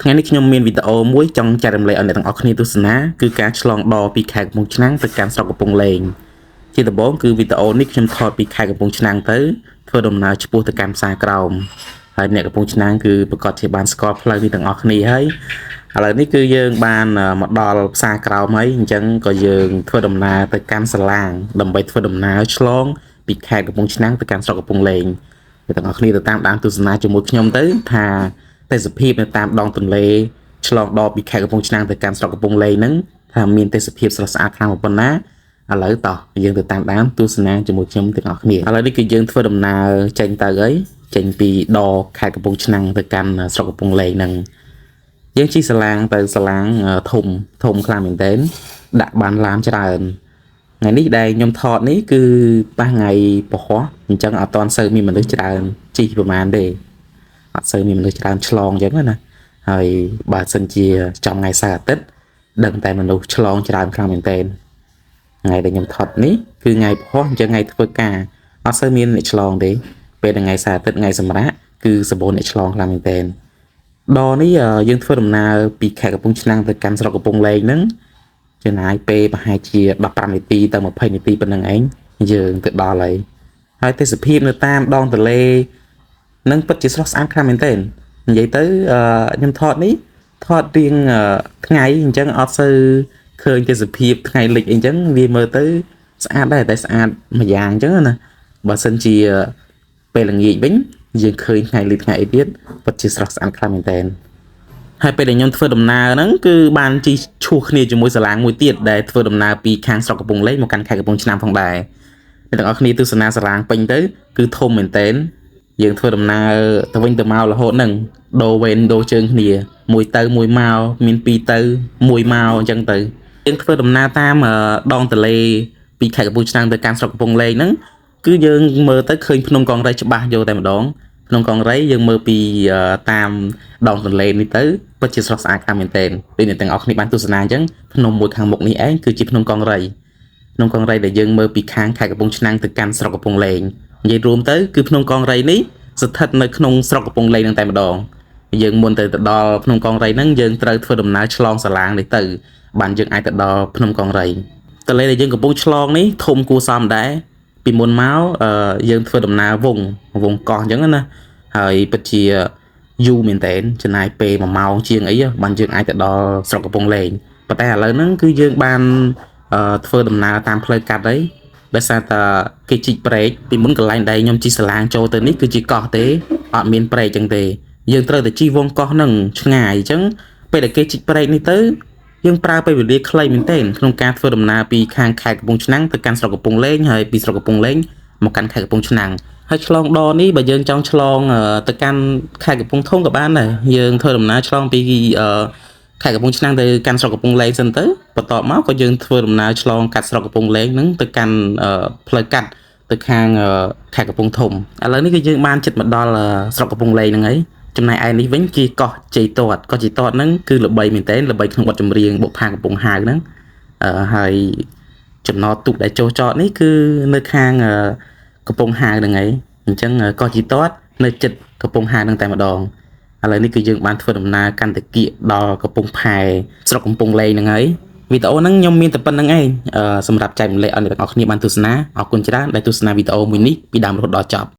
ថ្ងៃនេះខ្ញុំមានវីដេអូមួយចង់ចែករំលែកឲ្យអ្នកទាំងអស់គ្នាទស្សនាគឺការឆ្លងដពីខេត្តកំពង់ឆ្នាំងទៅកាន់ស្រុកកំពង់លែងជាដំបូងគឺវីដេអូនេះខ្ញុំថតពីខេត្តកំពង់ឆ្នាំងទៅធ្វើដំណើរឆ្ពោះទៅកាន់ផ្សារក្រោមហើយអ្នកកំពង់ឆ្នាំងគឺប្រកាសជាបានស្គាល់ផ្លូវនេះទាំងអស់គ្នាហើយឥឡូវនេះគឺយើងបានមកដល់ផ្សារក្រោមហើយអញ្ចឹងក៏យើងធ្វើដំណើរទៅកាន់សាឡាងដើម្បីធ្វើដំណើរឆ្លងពីខេត្តកំពង់ឆ្នាំងទៅកាន់ស្រុកកំពង់លែងអ្នកទាំងអស់គ្នាទៅតាមដានទស្សនាជាមួយខ្ញុំទៅថាទេសភាពនៅតាមដងទន្លេឆ្លងដបពីខេត្តកំពង់ឆ្នាំងទៅកាន់ស្រុកកំពង់លែងហ្នឹងថាមានទេសភាពស្រស់ស្អាតខ្លាំងប៉ុណ្ណាឥឡូវតោះយើងទៅតាមដានទស្សនាជាមួយខ្ញុំទាំងអស់គ្នាឥឡូវនេះគឺយើងធ្វើដំណើរចេញទៅហើយចេញពីដខេត្តកំពង់ឆ្នាំងទៅកាន់ស្រុកកំពង់លែងហ្នឹងយើងជិះសាឡាងទៅសាឡាងធំខ្លាំងមែនទែនដាក់បានឡានច្រើនថ្ងៃនេះដែលខ្ញុំថតនេះគឺប៉ះថ្ងៃពហុអញ្ចឹងអត់ទាន់សូវមានមនុស្សច្រើនជិះប្រហែលទេអត់សូវមានមនុស្សច្រើនឆ្លងអញ្ចឹងណាហើយបើសិនជាចំថ្ងៃសៅរ៍អាទិត្យដឹងតែមនុស្សឆ្លងច្រើនខ្លាំងមែនទែនថ្ងៃដែលខ្ញុំថតនេះគឺថ្ងៃពហុអញ្ចឹងថ្ងៃធ្វើការអត់សូវមានអ្នកឆ្លងទេពេលថ្ងៃសៅរ៍អាទិត្យថ្ងៃសម្រាប់គឺសម្បូរអ្នកឆ្លងខ្លាំងមែនទែនដនេះយើងធ្វើដំណើរពីខេត្តកំពង់ឆ្នាំងទៅកាន់ស្រុកកំពង់លែងហ្នឹងចំណាយពេលប្រហែលជា15នាទីទៅ20នាទីប៉ុណ្្នឹងឯងយើងទៅដល់ហើយទេសភាពនៅតាមដងទន្លេនឹងពិតជាស្រស់ស្អាតខ្លាំងមែនទែននិយាយទៅខ្ញុំថតនេះថតរៀងថ្ងៃអញ្ចឹងអត់សូវឃើញទេសភាពថ្ងៃលិចអីអញ្ចឹងវាមើលទៅស្អាតដែរតែស្អាតម្យ៉ាងអញ្ចឹងណាបើសិនជាពេលល្ងាចវិញយើងឃើញថ្ងៃលិចថ្ងៃអីទៀតពិតជាស្រស់ស្អាតខ្លាំងមែនទែនហើយពេលដែលខ្ញុំធ្វើដំណើរហ្នឹងគឺបានជិះឈួសគ្នាជាមួយសាឡាងមួយទៀតដែលធ្វើដំណើរពីខាងស្រុកកំពង់លែងមកកាន់ខេត្តកំពង់ឆ្នាំងផងដែរអ្នកទាំងអស់គ្នាទស្សនាសាឡាងពេញទៅគឺធំមែនទែនយើងធ្វើដំណើរទៅវិញទៅមករហូតហ្នឹងដូរវេនដូរជើងគ្នាមួយទៅមួយមកមានពីរទៅមួយមកអញ្ចឹងទៅយើងធ្វើដំណើរតាមដងទន្លេពីខេត្តកំពង់ឆ្នាំងទៅកាន់ស្រុកកំពង់លែងហ្នឹងគឺយើងមើលទៅឃើញភ្នំកង្រីច្បាស់យកតែម្ដងភ្នំកង្រីយើងមើលពីតាមដងទន្លេនេះទៅពិតជាស្រស់ស្អាតខ្លាំងមែនទែនដូចអ្នកទាំងអស់គ្នាបានទស្សនាអញ្ចឹងភ្នំមួយខាងមុខនេះឯងគឺជាភ្នំកង្រីដែលយើងមើលពីខាងខេត្តកំពង់ឆ្នាំងទៅកាន់ស្រុកកំពង់លែងនិយាយរួមទៅគឺភ្នំកង្រីនេះស្ថិតនៅក្នុងស្រុកកំពង់លែងនឹងតែម្ដងយើងមុនទៅដល់ភ្នំកង្រីហ្នឹងយើងត្រូវធ្វើដំណើរឆ្លងសាឡាងនេះទៅបានយើងអាចទៅដល់ភ្នំកង្រីទន្លេដែលយើងកំពុងឆ្លងនេះធំគួរសមដែរពីមុនមកយើងធ្វើដំណើរវងកោះអញ្ចឹងណាហើយពិតជាយូរមែនតើចំណាយពេល1ម៉ោងជាងអីបានយើងអាចទៅដល់ស្រុកកំពង់លែងប៉ុន្តែឥឡូវហ្នឹងគឺយើងបានធ្វើដំណើរតាមផ្លូវកាត់ហើយដោយសារតែគេជីកប្រេកពីមុនកន្លែងដែលខ្ញុំជិះសាឡាងចូលទៅនេះគឺជាកោះទេអត់មានប្រេកអញ្ចឹងទេយើងត្រូវតែជិះវងកោះហ្នឹងឆ្ងាយអញ្ចឹងពេលដែលគេជីកប្រេកនេះទៅយើងប្រើពេលវេលាខ្លីមែនទែនក្នុងការធ្វើដំណើរពីខាងខេត្តកំពង់ឆ្នាំងទៅកាន់ស្រុកកំពង់លែងហើយពីស្រុកកំពង់លែងមកកាន់ខេត្តកំពង់ឆ្នាំងហើយឆ្លងដនេះបើយើងចង់ឆ្លងទៅកាន់ខេត្តកំពង់ធំក៏បានដែរយើងធ្វើដំណើរឆ្លងពីខេត្តកំពង់ឆ្នាំងទៅកាន់ស្រុកកំពង់លែងសិនទៅបន្ទាប់មកក៏យើងធ្វើដំណើរឆ្លងកាត់ស្រុកកំពង់លែងហ្នឹងទៅកាន់ផ្លូវកាត់ទៅខាងខេត្តកំពង់ធំឥឡូវនេះគឺយើងបានជិតមកដល់ស្រុកកំពង់លែងហ្នឹងហើយចំណែកឯនេះវិញជាកោះជ័យទាត់ហ្នឹងគឺល្បីមែនទែនល្បីក្នុងបទចម្រៀងបុកផាកំពង់ហាវហ្នឹងហើយចំណតទូកដែលចូលចតនេះគឺនៅខាងកំពង់ហាវហ្នឹងហើយអញ្ចឹងកោះជ័យទាត់នៅជិតកំពង់ហាវហ្នឹងតែម្ដងឥឡូវនេះគឺយើងបានធ្វើដំណើរកាន់តាគៀកដល់កំពង់ផែស្រុកកំពង់លែងហ្នឹងហើយវីដេអូហ្នឹងខ្ញុំមានតែប៉ុណ្្នឹងឯងសម្រាប់ចែករំលែកឲ្យអ្នកទាំងអស់គ្នាបានទស្សនាអរគុណច្រើនដែលទស្សនាវីដេអូមួយនេះពីដើមរហូតដល់ចប់